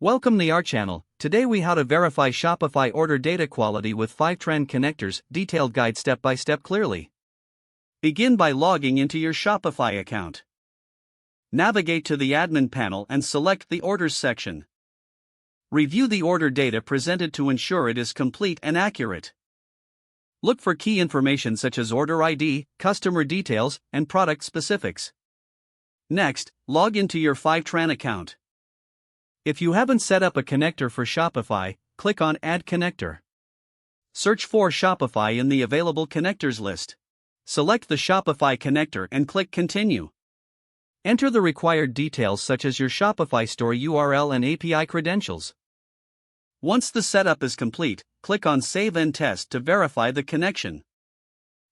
Welcome to our channel. Today we how to verify Shopify order data quality with Fivetran connectors, detailed guide step by step clearly. Begin by logging into your Shopify account. Navigate to the admin panel and select the orders section. Review the order data presented to ensure it is complete and accurate. Look for key information such as order ID, customer details, and product specifics. Next, log into your Fivetran account. If you haven't set up a connector for Shopify, click on Add Connector. Search for Shopify in the available connectors list. Select the Shopify connector and click Continue. Enter the required details such as your Shopify store URL and API credentials. Once the setup is complete, click on Save and Test to verify the connection.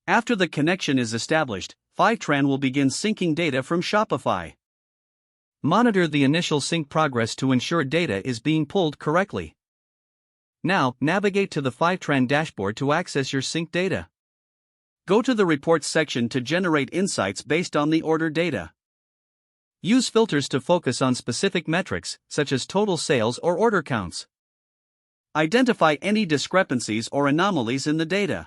After the connection is established, Fivetran will begin syncing data from Shopify. Monitor the initial sync progress to ensure data is being pulled correctly. Now, navigate to the Fivetran dashboard to access your sync data. Go to the Reports section to generate insights based on the order data. Use filters to focus on specific metrics, such as total sales or order counts. Identify any discrepancies or anomalies in the data.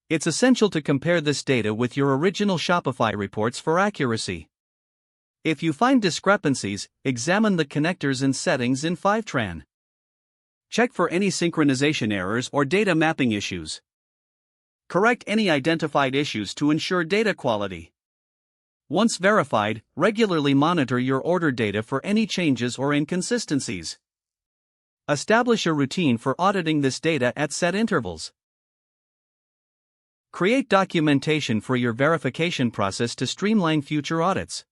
It's essential to compare this data with your original Shopify reports for accuracy. If you find discrepancies, examine the connectors and settings in Fivetran. Check for any synchronization errors or data mapping issues. Correct any identified issues to ensure data quality. Once verified, regularly monitor your order data for any changes or inconsistencies. Establish a routine for auditing this data at set intervals. Create documentation for your verification process to streamline future audits.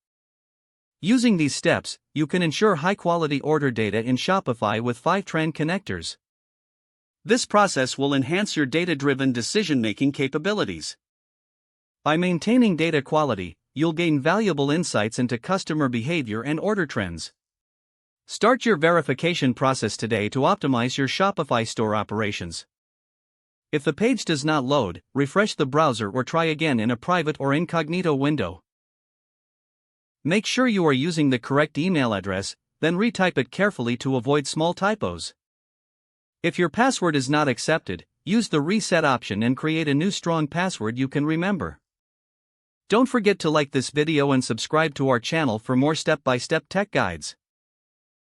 Using these steps, you can ensure high-quality order data in Shopify with Fivetran connectors. This process will enhance your data-driven decision-making capabilities. By maintaining data quality, you'll gain valuable insights into customer behavior and order trends. Start your verification process today to optimize your Shopify store operations. If the page does not load, refresh the browser or try again in a private or incognito window. Make sure you are using the correct email address, then retype it carefully to avoid small typos. If your password is not accepted, use the reset option and create a new strong password you can remember. Don't forget to like this video and subscribe to our channel for more step-by-step tech guides.